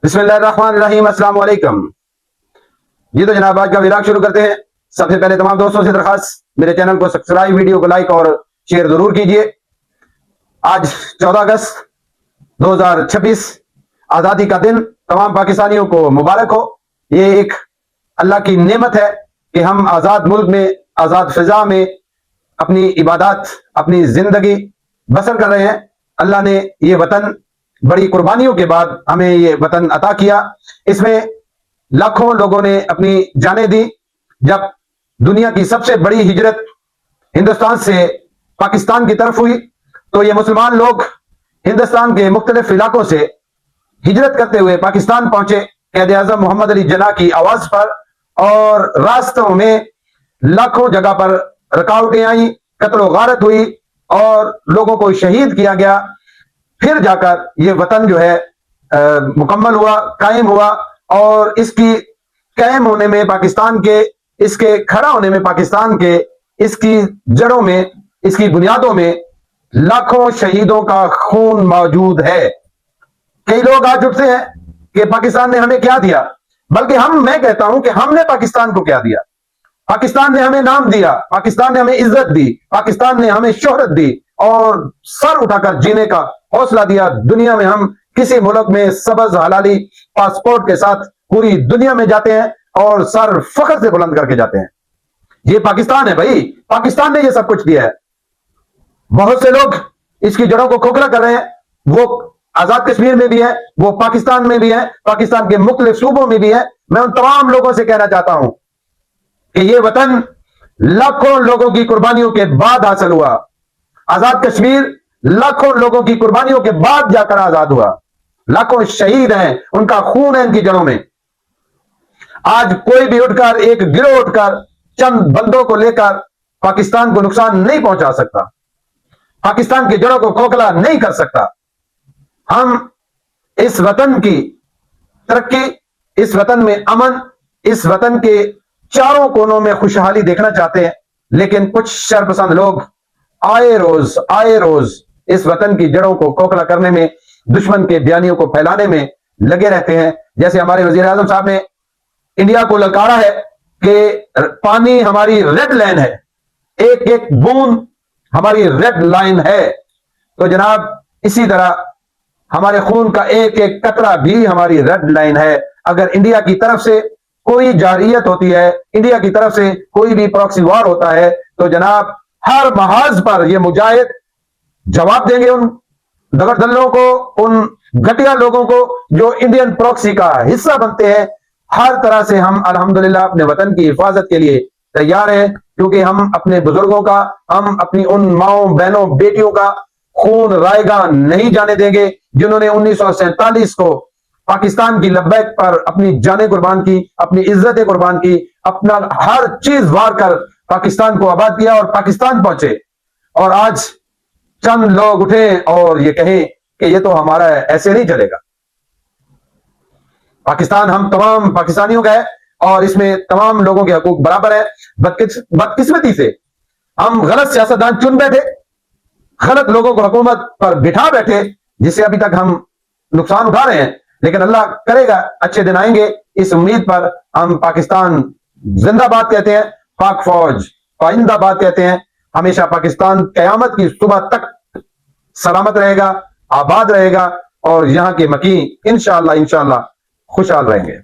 بسم اللہ الرحمن الرحیم، السلام علیکم جی۔ تو جناب آج کا ولاگ شروع کرتے ہیں۔ سب سے پہلے تمام دوستوں سے درخواست، میرے چینل کو سبسکرائب، ویڈیو کو لائک اور شیئر ضرور کیجئے۔ آج 14 اگست 2026 آزادی کا دن تمام پاکستانیوں کو مبارک ہو۔ یہ ایک اللہ کی نعمت ہے کہ ہم آزاد ملک میں، آزاد فضا میں اپنی عبادات، اپنی زندگی بسر کر رہے ہیں۔ اللہ نے یہ وطن بڑی قربانیوں کے بعد ہمیں یہ وطن عطا کیا۔ اس میں لاکھوں لوگوں نے اپنی جانیں دی۔ جب دنیا کی سب سے بڑی ہجرت ہندوستان سے پاکستان کی طرف ہوئی تو یہ مسلمان لوگ ہندوستان کے مختلف علاقوں سے ہجرت کرتے ہوئے پاکستان پہنچے قائد اعظم محمد علی جناح کی آواز پر، اور راستوں میں لاکھوں جگہ پر رکاوٹیں آئیں، قتل و غارت ہوئی اور لوگوں کو شہید کیا گیا۔ پھر جا کر یہ وطن جو ہے مکمل ہوا، قائم ہوا، اور اس کی قائم ہونے میں پاکستان کے، اس کے کھڑا ہونے میں پاکستان کے، اس کی جڑوں میں، اس کی بنیادوں میں لاکھوں شہیدوں کا خون موجود ہے۔ کئی لوگ آج اٹھتے ہیں کہ پاکستان نے ہمیں کیا دیا، بلکہ میں کہتا ہوں کہ ہم نے پاکستان کو کیا دیا۔ پاکستان نے ہمیں نام دیا، پاکستان نے ہمیں عزت دی، پاکستان نے ہمیں شہرت دی اور سر اٹھا کر جینے کا حوصلہ دیا۔ دنیا میں ہم کسی ملک میں سبز حلالی پاسپورٹ کے ساتھ پوری دنیا میں جاتے ہیں اور سر فخر سے بلند کر کے جاتے ہیں۔ یہ پاکستان ہے بھائی، پاکستان نے یہ سب کچھ دیا ہے۔ بہت سے لوگ اس کی جڑوں کو کھوکھلا کر رہے ہیں۔ وہ آزاد کشمیر میں بھی ہے، وہ پاکستان میں بھی ہے، پاکستان کے مختلف صوبوں میں بھی ہے۔ میں ان تمام لوگوں سے کہنا چاہتا ہوں کہ یہ وطن لاکھوں لوگوں کی قربانیوں کے بعد حاصل ہوا۔ آزاد کشمیر لاکھوں لوگوں کی قربانیوں کے بعد جا کر آزاد ہوا۔ لاکھوں شہید ہیں، ان کا خون ہے ان کی جڑوں میں۔ آج کوئی بھی اٹھ کر، ایک گروہ اٹھ کر چند بندوں کو لے کر پاکستان کو نقصان نہیں پہنچا سکتا، پاکستان کی جڑوں کو کھوکھلا نہیں کر سکتا۔ ہم اس وطن کی ترقی، اس وطن میں امن، اس وطن کے چاروں کونوں میں خوشحالی دیکھنا چاہتے ہیں، لیکن کچھ شرپسند لوگ آئے روز اس وطن کی جڑوں کو کھوکھلا کرنے میں، دشمن کے بیانیوں کو پھیلانے میں لگے رہتے ہیں۔ جیسے ہمارے وزیر اعظم صاحب نے انڈیا کو للکارا ہے کہ پانی ہماری ریڈ لائن ہے، ایک ایک بوند ہماری ریڈ لائن ہے۔ تو جناب اسی طرح ہمارے خون کا ایک ایک قطرہ بھی ہماری ریڈ لائن ہے۔ اگر انڈیا کی طرف سے کوئی جارحیت ہوتی ہے، انڈیا کی طرف سے کوئی بھی پراکسی وار ہوتا ہے، تو جناب ہر محاذ پر یہ مجاہد جواب دیں گے ان دگردلوں کو، ان گھٹیا لوگوں کو جو انڈین پراکسی کا حصہ بنتے ہیں۔ ہر طرح سے ہم الحمدللہ اپنے وطن کی حفاظت کے لیے تیار ہیں، کیونکہ ہم اپنے بزرگوں کا، ہم اپنی ان ماؤں، بہنوں، بیٹیوں کا خون رائیگاں نہیں جانے دیں گے جنہوں نے 1947 کو پاکستان کی لبیک پر اپنی جانیں قربان کی، اپنی عزتیں قربان کی، اپنا ہر چیز وار کر پاکستان کو آباد کیا اور پاکستان پہنچے۔ اور آج چند لوگ اٹھیں اور یہ کہیں کہ یہ تو ہمارا ہے، ایسے نہیں چلے گا۔ پاکستان ہم تمام پاکستانیوں کا ہے اور اس میں تمام لوگوں کے حقوق برابر ہے۔ بدقسمتی سے ہم غلط سیاستدان چن بیٹھے، غلط لوگوں کو حکومت پر بٹھا بیٹھے، جس سے ابھی تک ہم نقصان اٹھا رہے ہیں، لیکن اللہ کرے گا اچھے دن آئیں گے۔ اس امید پر ہم پاکستان زندہ باد کہتے ہیں، پاک فوج پائندہ باد کہتے ہیں۔ ہمیشہ پاکستان قیامت کی صبح تک سلامت رہے گا، آباد رہے گا، اور یہاں کے مکین انشاءاللہ خوشحال رہیں گے۔